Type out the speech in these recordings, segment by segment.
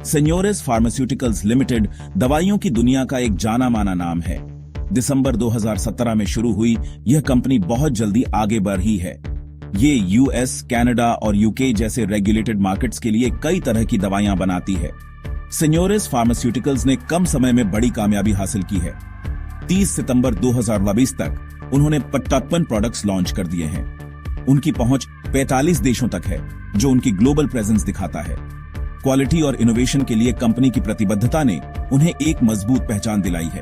सेन्योरिस pharmaceuticals limited दवाइयों की दुनिया का एक जाना माना नाम है। दिसंबर 2017 में शुरू हुई यह कंपनी बहुत जल्दी आगे बढ़ रही है। ये यूएस, कनाडा और यूके जैसे रेगुलेटेड मार्केट्स के लिए कई तरह की दवाइयां बनाती है। सेन्योरिस फार्मास्यूटिकल्स ने कम समय में बड़ी कामयाबी हासिल की है। 30 सितंबर 2022 तक उन्होंने 55 प्रोडक्ट्स लॉन्च कर दिए हैं। उनकी पहुंच 45 देशों तक है, जो उनकी ग्लोबल प्रेजेंस दिखाता है। क्वालिटी और इनोवेशन के लिए कंपनी की प्रतिबद्धता ने उन्हें एक मजबूत पहचान दिलाई है।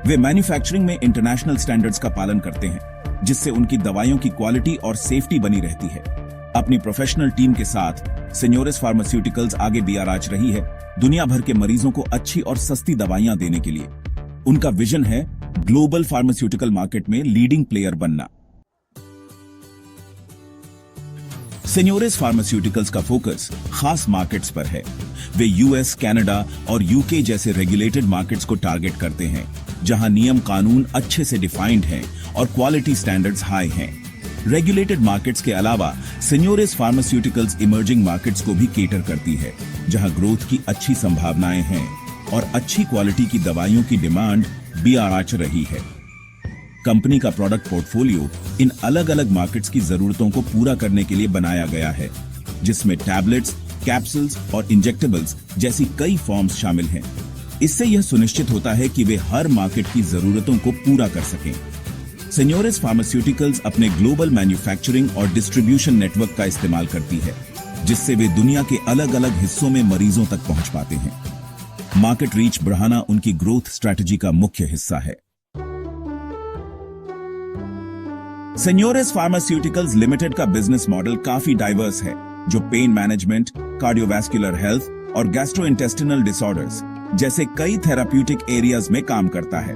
वे मैन्युफैक्चरिंग में इंटरनेशनल स्टैंडर्ड्स का पालन करते हैं, जिससे उनकी दवाइयों की क्वालिटी और सेफ्टी बनी रहती है। अपनी प्रोफेशनल टीम के साथ सेन्योरिस फार्मास्यूटिकल्स आगे भी आराज रही है, दुनिया भर के मरीजों को अच्छी और सस्ती दवाइयां देने के लिए। उनका विजन है ग्लोबल फार्मास्यूटिकल मार्केट में लीडिंग प्लेयर बनना। सेन्योरिस फार्मास्यूटिकल्स का फोकस खास मार्केट्स पर है। वे यूएस, कनाडा और यूके जैसे रेगुलेटेड मार्केट्स को टारगेट करते हैं, जहां नियम कानून अच्छे से डिफाइंड हैं और क्वालिटी स्टैंडर्ड्स हाई हैं। रेगुलेटेड मार्केट्स के अलावा सेन्योरिस फार्मास्यूटिकल्स इमर्जिंग मार्केट्स को भी केटर करती है, जहां ग्रोथ की अच्छी संभावनाएं हैं और अच्छी क्वालिटी की दवाइयों की डिमांड भी आराच रही है। कंपनी का प्रोडक्ट पोर्टफोलियो इन अलग अलग मार्केट्स की जरूरतों को पूरा करने के लिए बनाया गया है, जिसमें टैबलेट्स, कैप्सूल्स और इंजेक्टेबल्स जैसी कई फॉर्म्स शामिल हैं। इससे यह सुनिश्चित होता है कि वे हर मार्केट की जरूरतों को पूरा कर सकें। सेन्योरिस फार्मास्यूटिकल्स अपने ग्लोबल मैन्युफैक्चरिंग और डिस्ट्रीब्यूशन नेटवर्क का इस्तेमाल करती है, जिससे वे दुनिया के अलग अलग हिस्सों में मरीजों तक पहुंच पाते हैं। मार्केट रीच बढ़ाना उनकी ग्रोथ स्ट्रैटेजी का मुख्य हिस्सा है। सेन्योरिस फार्मास्यूटिकल्स लिमिटेड का बिजनेस मॉडल काफी डाइवर्स है, जो पेन मैनेजमेंट, कार्डियोवैस्कुलर हेल्थ और गैस्ट्रोइंटेस्टिनल डिसऑर्डर्स जैसे कई थेराप्यूटिक एरियाज में काम करता है।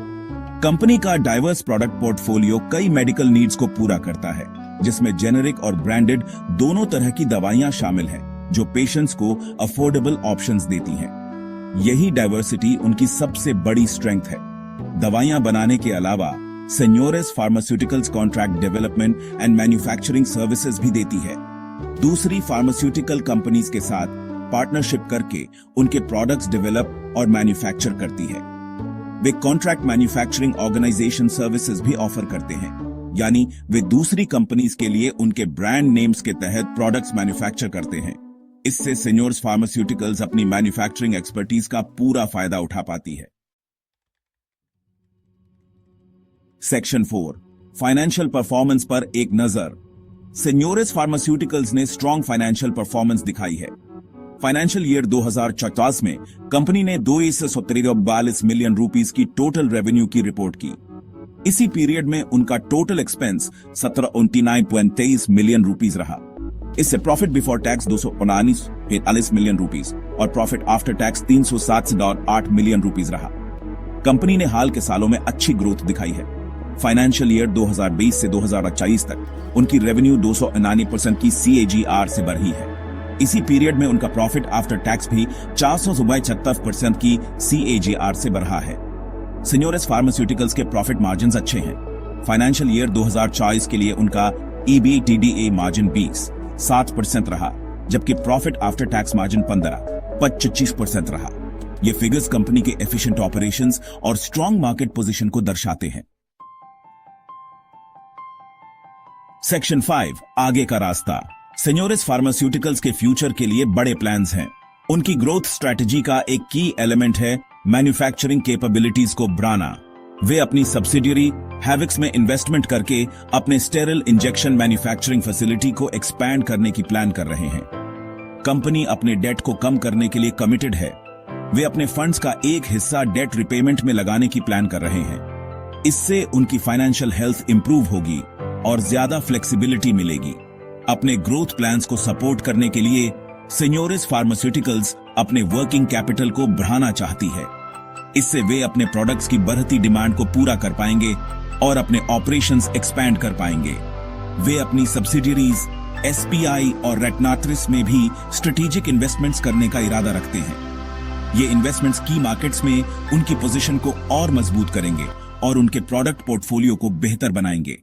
कंपनी का डाइवर्स प्रोडक्ट पोर्टफोलियो कई मेडिकल नीड्स को पूरा करता है, जिसमें जेनेरिक और ब्रांडेड दोनों तरह की दवाइयां शामिल हैं, जो पेशेंट्स को अफोर्डेबल ऑप्शंस देती हैं। यही डाइवर्सिटी उनकी सबसे बड़ी स्ट्रेंथ है। दवाइयां बनाने के अलावा Senores pharmaceuticals contract development and manufacturing services भी देती है। दूसरी फार्मास्यूटिकल कंपनीज के साथ पार्टनरशिप करके उनके प्रोडक्ट्स डेवलप और मैन्युफैक्चर करती है। वे कॉन्ट्रैक्ट मैन्युफैक्चरिंग ऑर्गेनाइजेशन सर्विसेज भी ऑफर करते हैं, यानी वे दूसरी कंपनीज के लिए उनके ब्रांड नेम्स के तहत प्रोडक्ट्स मैन्युफैक्चर करते हैं। इससे सेन्योरिस फार्मास्यूटिकल्स अपनी मैन्युफैक्चरिंग एक्सपर्टीज का पूरा फायदा उठा पाती है। सेक्शन 4 फाइनेंशियल परफॉर्मेंस पर एक नजर। सेन्योरिस फार्मास्यूटिकल्स ने स्ट्रॉन्ग फाइनेंशियल परफॉर्मेंस दिखाई है। फाइनेंशियल ईयर 2050 में कंपनी ने 242 मिलियन रुपीस की टोटल रेवेन्यू की रिपोर्ट की। इसी पीरियड में उनका टोटल एक्सपेंस 1729.23 मिलियन रुपीस रहा। इससे profit before tax 249 million rupees और profit after tax 307.8 million rupees रहा। कंपनी ने हाल के सालों में अच्छी ग्रोथ दिखाई है। फाइनेंशियल ईयर 2020 से 2024 तक उनकी रेवेन्यू 299% की CAGR से बढ़ी है। इसी पीरियड में उनका प्रॉफिट आफ्टर टैक्स भी 476% की CAGR से बढ़ा है। सेन्योरिस फार्मास्यूटिकल्स के प्रॉफिट मार्जिन्स अच्छे हैं। फाइनेंशियल ईयर 2024 के लिए उनका EBITDA मार्जिन 7% रहा, जबकि प्रॉफिट आफ्टर टैक्स मार्जिन 25% रहा। ये फिगर्स कंपनी के एफिशिएंट ऑपरेशंस और स्ट्रॉन्ग मार्केट पोजीशन को दर्शाते हैं। सेक्शन 5 आगे का रास्ता। सेन्योरिस फार्मास्यूटिकल्स के फ्यूचर के लिए बड़े प्लान्स हैं। उनकी ग्रोथ स्ट्रैटेजी का एक की एलिमेंट है मैन्युफैक्चरिंग कैपेबिलिटीज को बढ़ाना। वे अपनी सब्सिडियरी हैविक्स में इन्वेस्टमेंट करके अपने स्टेरिल इंजेक्शन मैन्युफैक्चरिंग फैसिलिटी को एक्सपैंड करने की प्लान कर रहे हैं। कंपनी अपने डेट को कम करने के लिए कमिटेड है। वे अपने फंड्स का एक हिस्सा डेट रिपेमेंट में लगाने की प्लान कर रहे हैं। इससे उनकी फाइनेंशियल हेल्थ इंप्रूव होगी और ज्यादा फ्लेक्सिबिलिटी मिलेगी। अपने ग्रोथ प्लान्स को सपोर्ट करने के लिए सेन्योरिस फार्मास्यूटिकल्स अपने वर्किंग कैपिटल को बढ़ाना चाहती है। इससे वे अपने प्रोडक्ट्स की बढ़ती डिमांड को पूरा कर पाएंगे और अपने ऑपरेशंस एक्सपैंड कर पाएंगे। वे अपनी सब्सिडियरीज SPI और रेटनाट्रिस में भी स्ट्रेटेजिक इन्वेस्टमेंट्स करने का इरादा रखते हैं। ये इन्वेस्टमेंट्स की मार्केट्स में उनकी पोजीशन को और मजबूत करेंगे और उनके प्रोडक्ट पोर्टफोलियो को बेहतर बनाएंगे।